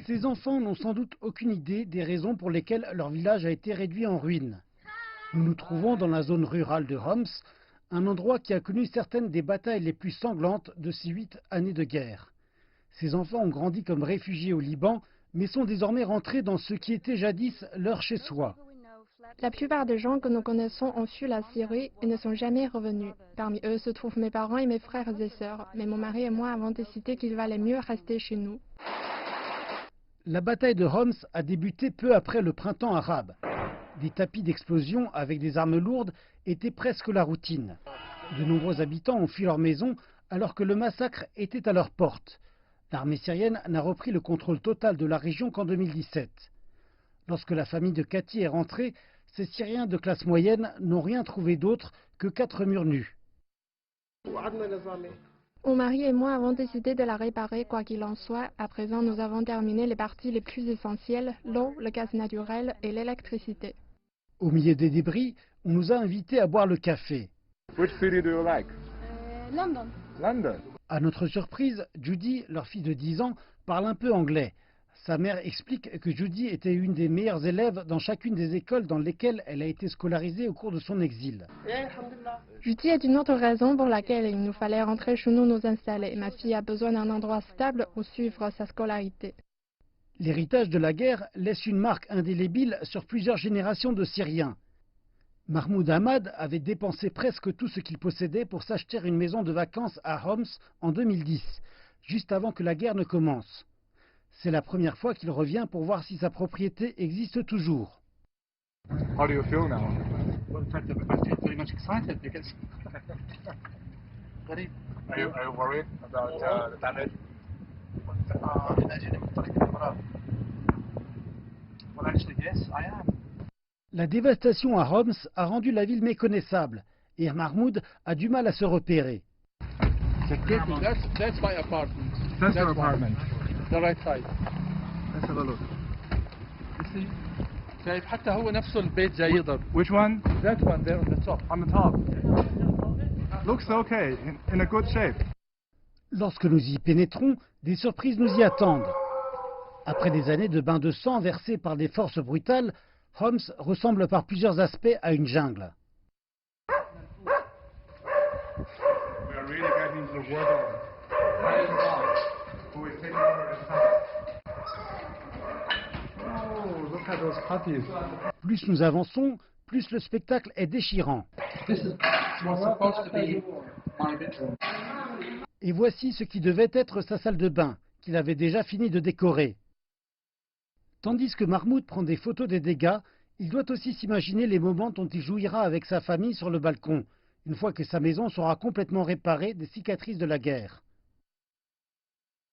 Ces enfants n'ont sans doute aucune idée des raisons pour lesquelles leur village a été réduit en ruine. Nous nous trouvons dans la zone rurale de Homs, un endroit qui a connu certaines des batailles les plus sanglantes de ces 8 années de guerre. Ces enfants ont grandi comme réfugiés au Liban, mais sont désormais rentrés dans ce qui était jadis leur chez-soi. La plupart des gens que nous connaissons ont fui la Syrie et ne sont jamais revenus. Parmi eux se trouvent mes parents et mes frères et sœurs, mais mon mari et moi avons décidé qu'il valait mieux rester chez nous. La bataille de Homs a débuté peu après le printemps arabe. Des tapis d'explosion avec des armes lourdes étaient presque la routine. De nombreux habitants ont fui leur maison alors que le massacre était à leur porte. L'armée syrienne n'a repris le contrôle total de la région qu'en 2017. Lorsque la famille de Cathy est rentrée, ces Syriens de classe moyenne n'ont rien trouvé d'autre que 4 murs nus. Mon mari et moi avons décidé de la réparer quoi qu'il en soit. À présent, nous avons terminé les parties les plus essentielles, l'eau, le gaz naturel et l'électricité. Au milieu des débris, on nous a invités à boire le café. Which city do you like? London. London. À notre surprise, Judy, leur fille de 10 ans, parle un peu anglais. Sa mère explique que Judy était une des meilleures élèves dans chacune des écoles dans lesquelles elle a été scolarisée au cours de son exil. Judy est une autre raison pour laquelle il nous fallait rentrer chez nous installer. Ma fille a besoin d'un endroit stable où suivre sa scolarité. L'héritage de la guerre laisse une marque indélébile sur plusieurs générations de Syriens. Mahmoud Ahmad avait dépensé presque tout ce qu'il possédait pour s'acheter une maison de vacances à Homs en 2010, juste avant que la guerre ne commence. C'est la première fois qu'il revient pour voir si sa propriété existe toujours. How do you feel now? Well, I feel very much excited because. Are you worried about the damage? Well, actually, yes, I am. La dévastation à Homs a rendu la ville méconnaissable et Mahmoud a du mal à se repérer. That's my apartment. That's your apartment. The right side. Let's have a look. You see? شايف حتى هو نفسه البيت جاي يضرب. Which one? That one there on the top. On the top. Looks okay, in a good shape. Lorsque nous y pénétrons, des surprises nous y attendent. Après des années de bains de sang versés par des forces brutales, Homs ressemble par plusieurs aspects à une jungle. We are really getting to the war who is taking over this house. Oh, look at those puppies. Plus nous avançons, plus le spectacle est déchirant. This was supposed to be my bedroom. Et voici ce qui devait être sa salle de bain, qu'il avait déjà fini de décorer. Tandis que Mahmoud prend des photos des dégâts, il doit aussi s'imaginer les moments dont il jouira avec sa famille sur le balcon, une fois que sa maison sera complètement réparée des cicatrices de la guerre.